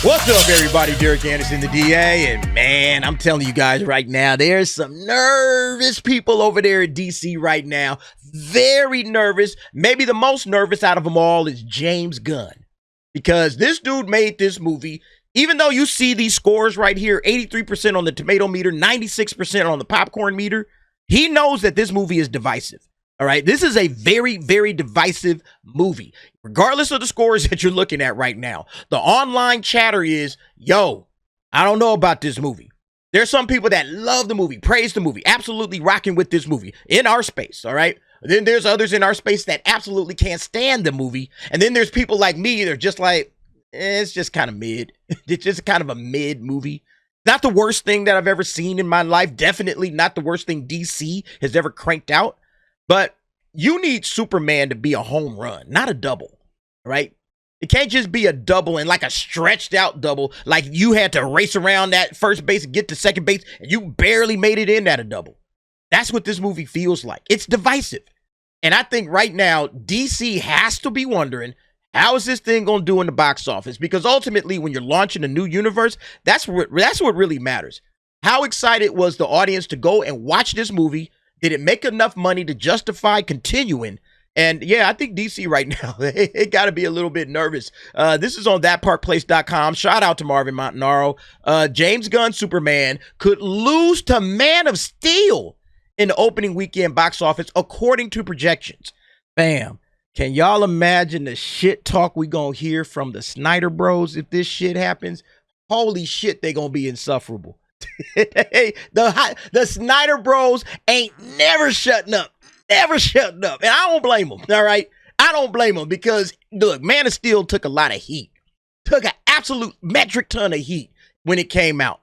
What's up, everybody? Derek Anderson, the DA, and man, I'm telling you guys right now, there's some nervous people over there at DC right now. Very nervous. Maybe the most nervous out of them all is James Gunn, because this dude made this movie. Even though you see these scores right here, 83% on the tomato meter, 96% on the popcorn meter, he knows that this movie is divisive. All right, this is a very, very divisive movie, regardless of the scores that you're looking at right now. The online chatter is, yo, I don't know about this movie. There's some people that love the movie, praise the movie, absolutely rocking with this movie in our space, all right? Then there's others in our space that absolutely can't stand the movie. And then there's people like me that are just like, it's just kind of mid. It's just kind of a mid movie. Not the worst thing that I've ever seen in my life. Definitely not the worst thing DC has ever cranked out. But you need Superman to be a home run, not a double, right? It can't just be a double and like a stretched out double, like you had to race around that first base and get to second base and you barely made it in at a double. That's what this movie feels like. It's divisive. And I think right now, DC has to be wondering, how is this thing going to do in the box office? Because ultimately, when you're launching a new universe, that's what really matters. How excited was the audience to go and watch this movie? Did it make enough money to justify continuing? And yeah, I think DC right now, it got to be a little bit nervous. This is on thatparkplace.com. Shout out to Marvin Montanaro. James Gunn Superman could lose to Man of Steel in the opening weekend box office, according to projections. Bam. Can y'all imagine the shit talk we gonna hear from the Snyderbros if this shit happens? Holy shit, they gonna be insufferable. the Snyderbros ain't never shutting up. Never shutting up. And I don't blame them, all right? I don't blame them because, look, Man of Steel took a lot of heat. Took an absolute metric ton of heat when it came out.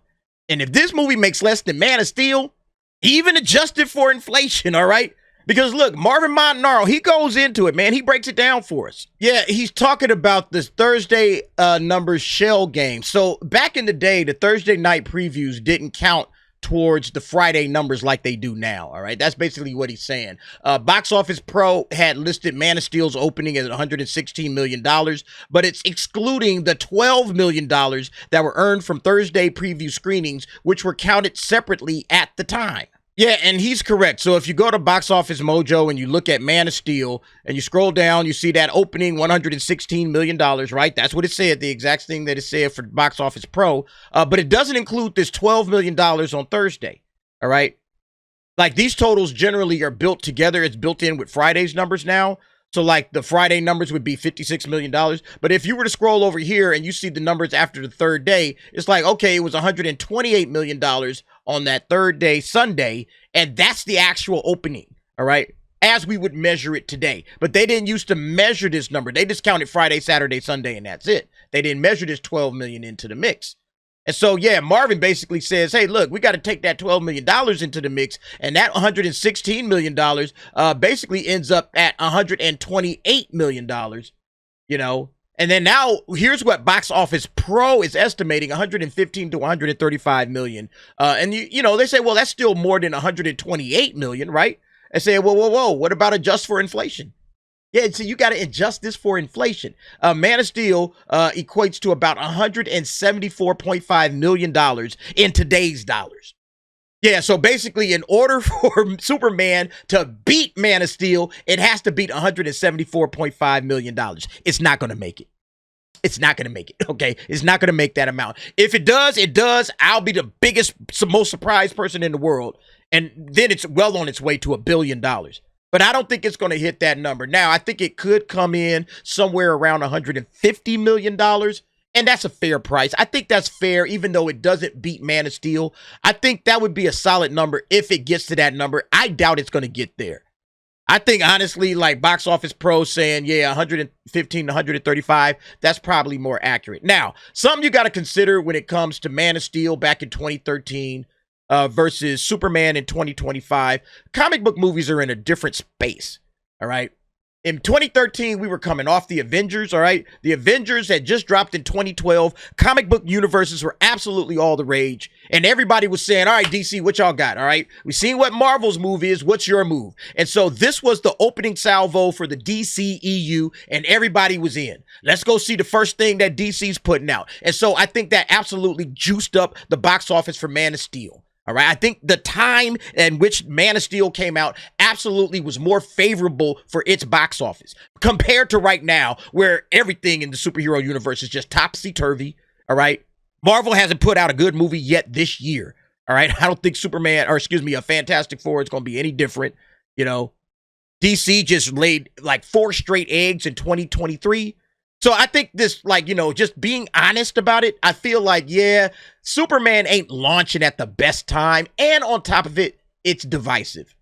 And if this movie makes less than Man of Steel, even adjusted for inflation, all right? Because, look, Marvin Montanaro, he goes into it, man. He breaks it down for us. Yeah, he's talking about this Thursday numbers shell game. So back in the day, the Thursday night previews didn't count towards the Friday numbers like they do now, all right? That's basically what he's saying. Box Office Pro had listed Man of Steel's opening at $116 million, but it's excluding the $12 million that were earned from Thursday preview screenings, which were counted separately at the time. Yeah, and he's correct. So if you go to Box Office Mojo and you look at Man of Steel and you scroll down, you see that opening $116 million, right? That's what it said, the exact thing that it said for Box Office Pro. But it doesn't include this $12 million on Thursday, all right? Like, these totals generally are built together. It's built in with Friday's numbers now. So, like, the Friday numbers would be $56 million. But if you were to scroll over here and you see the numbers after the third day, it's like, okay, it was $128 million on that third day, Sunday, and that's the actual opening, all right, as we would measure it today. But they didn't used to measure this number. They just counted Friday, Saturday, Sunday, and that's it. They didn't measure this $12 million into the mix. And so, yeah, Marvin basically says, hey, look, we got to take that $12 million into the mix, and that $116 million basically ends up at $128 million, you know. And then now, here's what Box Office Pro is estimating, 115 to 135 million. And, you know, they say, well, that's still more than 128 million, right? I say, whoa, what about adjust for inflation? Yeah, so you got to adjust this for inflation. Man of Steel equates to about $174.5 million in today's dollars. Yeah, so basically, in order for Superman to beat Man of Steel, it has to beat $174.5 million. It's not going to make it. It's not going to make it, okay? It's not going to make that amount. If it does, it does. I'll be the biggest, most surprised person in the world. And then it's well on its way to $1 billion. But I don't think it's going to hit that number. Now, I think it could come in somewhere around $150 million. And that's a fair price. I think that's fair, even though it doesn't beat Man of Steel. I think that would be a solid number if it gets to that number. I doubt it's going to get there. I think, honestly, like Box Office Pro saying, yeah, 115 to 135, that's probably more accurate. Now, something you got to consider when it comes to Man of Steel back in 2013 versus Superman in 2025, comic book movies are in a different space, all right? In 2013, we were coming off the Avengers, all right? The Avengers had just dropped in 2012. Comic book universes were absolutely all the rage. And everybody was saying, all right, DC, what y'all got, all right? We seen what Marvel's move is. What's your move? And so this was the opening salvo for the DCEU, and everybody was in. Let's go see the first thing that DC's putting out. And so I think that absolutely juiced up the box office for Man of Steel. All right, I think the time in which Man of Steel came out absolutely was more favorable for its box office compared to right now, where everything in the superhero universe is just topsy-turvy. All right, Marvel hasn't put out a good movie yet this year. All right, I don't think a Fantastic Four is going to be any different. You know, DC just laid like 4 straight eggs in 2023. So I think this, just being honest about it, I feel like, yeah, Superman ain't launching at the best time. And on top of it, it's divisive.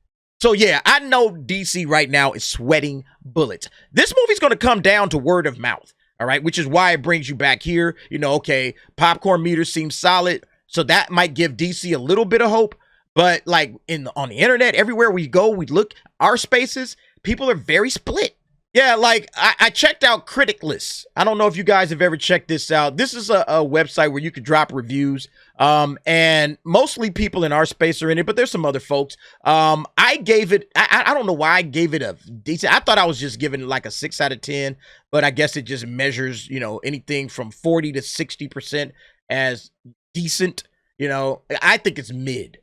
So yeah, I know DC right now is sweating bullets. This movie's going to come down to word of mouth, all right, which is why it brings you back here. Okay, popcorn meter seems solid. So that might give DC a little bit of hope. But on the internet, everywhere we go, we look, our spaces, people are very split. Yeah, I checked out Critic Lists. I don't know if you guys have ever checked this out. This is a website where you could drop reviews. And mostly people in our space are in it, but there's some other folks. I gave it, I don't know why I gave it a decent, I thought I was just giving it like a 6 out of 10, but I guess it just measures, anything from 40 to 60% as decent. I think it's mid.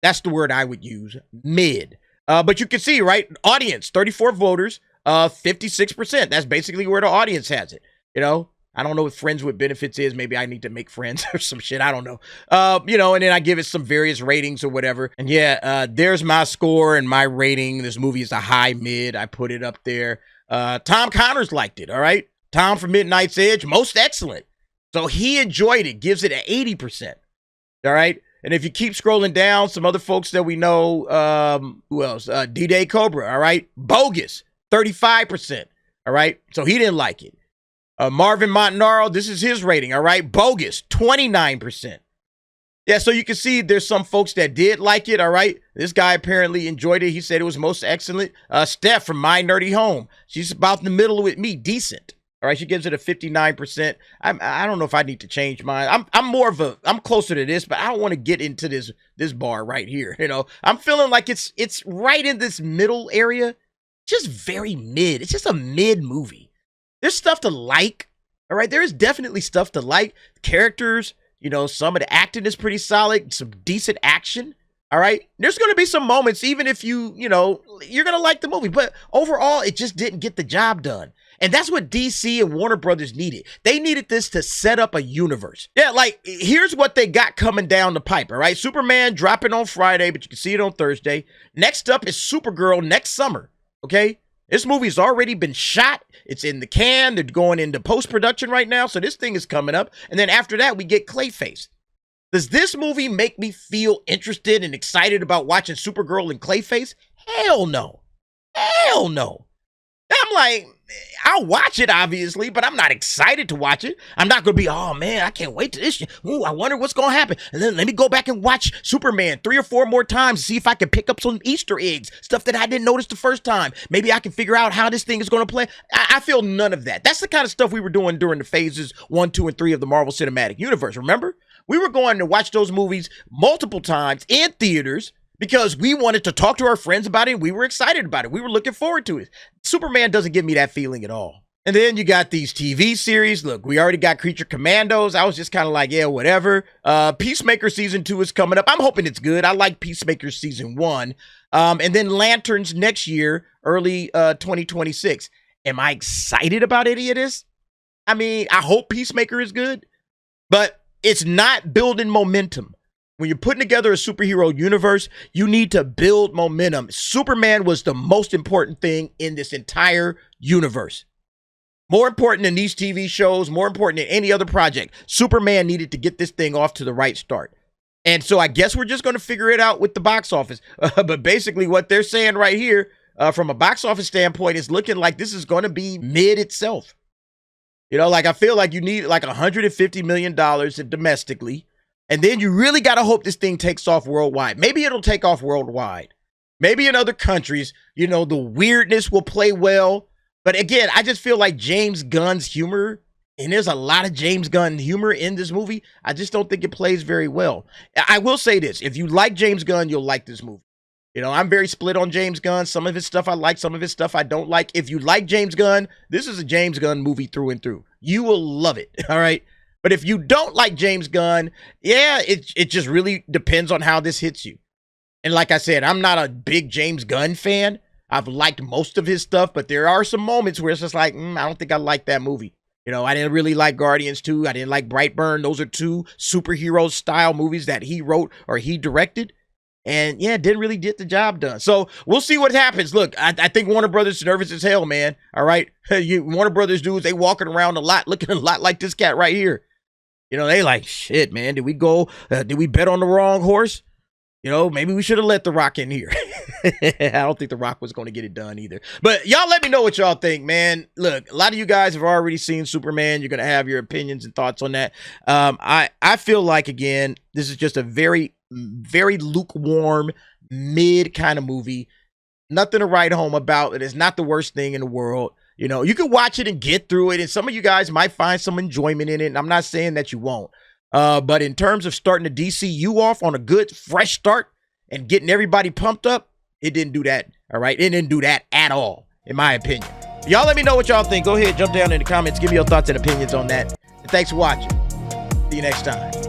That's the word I would use, mid. But you can see, right? Audience, 34 voters. 56%. That's basically where the audience has it. I don't know what friends with benefits is. Maybe I need to make friends or some shit. I don't know. And then I give it some various ratings or whatever. And yeah, there's my score and my rating. This movie is a high mid. I put it up there. Tom Connors liked it. All right. Tom from Midnight's Edge, most excellent. So he enjoyed it, gives it an 80%. All right. And if you keep scrolling down, some other folks that we know, who else? D-Day Cobra. All right. Bogus. 35%, all right? So he didn't like it. Marvin Montanaro, this is his rating, all right? Bogus, 29%. Yeah, so you can see there's some folks that did like it, all right? This guy apparently enjoyed it. He said it was most excellent. Steph from My Nerdy Home, she's about in the middle with me, decent. All right, she gives it a 59%. I don't know if I need to change mine. I'm closer to this, but I don't want to get into this bar right here, I'm feeling like it's right in this middle area. Just very mid. It's just a mid movie. There's stuff to like. All right. There is definitely stuff to like. Characters, some of the acting is pretty solid. Some decent action. All right. There's going to be some moments, even if you're going to like the movie. But overall, it just didn't get the job done. And that's what DC and Warner Brothers needed. They needed this to set up a universe. Yeah, here's what they got coming down the pipe, all right? Superman dropping on Friday, but you can see it on Thursday. Next up is Supergirl next summer. Okay, this movie's already been shot. It's in the can. They're going into post-production right now. So this thing is coming up. And then after that, we get Clayface. Does this movie make me feel interested and excited about watching Supergirl and Clayface? Hell no. Hell no. I'm like, I'll watch it, obviously, but I'm not excited to watch it. I'm not going to be, oh, man, I can't wait to this. Ooh, I wonder what's going to happen. And then let me go back and watch Superman 3 or 4 more times to see if I can pick up some Easter eggs, stuff that I didn't notice the first time. Maybe I can figure out how this thing is going to play. I feel none of that. That's the kind of stuff we were doing during the phases 1, 2, and 3 of the Marvel Cinematic Universe, remember? We were going to watch those movies multiple times in theaters because we wanted to talk to our friends about it and we were excited about it. We were looking forward to it. Superman doesn't give me that feeling at all. And then you got these TV series. Look, we already got Creature Commandos. I was just kind of like, yeah, whatever. Peacemaker Season 2 is coming up. I'm hoping it's good. I like Peacemaker Season 1. And then Lanterns next year, early 2026. Am I excited about any of this? I mean, I hope Peacemaker is good, but it's not building momentum. When you're putting together a superhero universe, you need to build momentum. Superman was the most important thing in this entire universe. More important than these TV shows, more important than any other project. Superman needed to get this thing off to the right start. And so I guess we're just going to figure it out with the box office. But basically what they're saying right here, from a box office standpoint, is looking like this is going to be mid itself. I feel like you need like $150 million domestically. And then you really got to hope this thing takes off worldwide. Maybe it'll take off worldwide. Maybe in other countries, the weirdness will play well. But again, I just feel like James Gunn's humor, and there's a lot of James Gunn humor in this movie, I just don't think it plays very well. I will say this. If you like James Gunn, you'll like this movie. You know, I'm very split on James Gunn. Some of his stuff I like, some of his stuff I don't like. If you like James Gunn, this is a James Gunn movie through and through. You will love it, all right? But if you don't like James Gunn, yeah, it just really depends on how this hits you. And like I said, I'm not a big James Gunn fan. I've liked most of his stuff, but there are some moments where it's just like, I don't think I like that movie. You know, I didn't really like Guardians 2. I didn't like Brightburn. Those are two superhero style movies that he wrote or he directed. And yeah, didn't really get the job done. So we'll see what happens. Look, I think Warner Brothers is nervous as hell, man. All right. Warner Brothers dudes, they walking around a lot, looking a lot like this cat right here. You know, they like, shit, man. Did we bet on the wrong horse? You know, maybe we should have let The Rock in here. I don't think The Rock was going to get it done either. But y'all let me know what y'all think, man. Look, a lot of you guys have already seen Superman. You're going to have your opinions and thoughts on that. I feel like, again, this is just a very, very lukewarm, mid kind of movie. Nothing to write home about. It is not the worst thing in the world. You know, you can watch it and get through it, and some of you guys might find some enjoyment in it, and I'm not saying that you won't. But in terms of starting the DCU off on a good, fresh start and getting everybody pumped up, it didn't do that, all right? It didn't do that at all, in my opinion. Y'all let me know what y'all think. Go ahead, jump down in the comments, give me your thoughts and opinions on that. And thanks for watching. See you next time.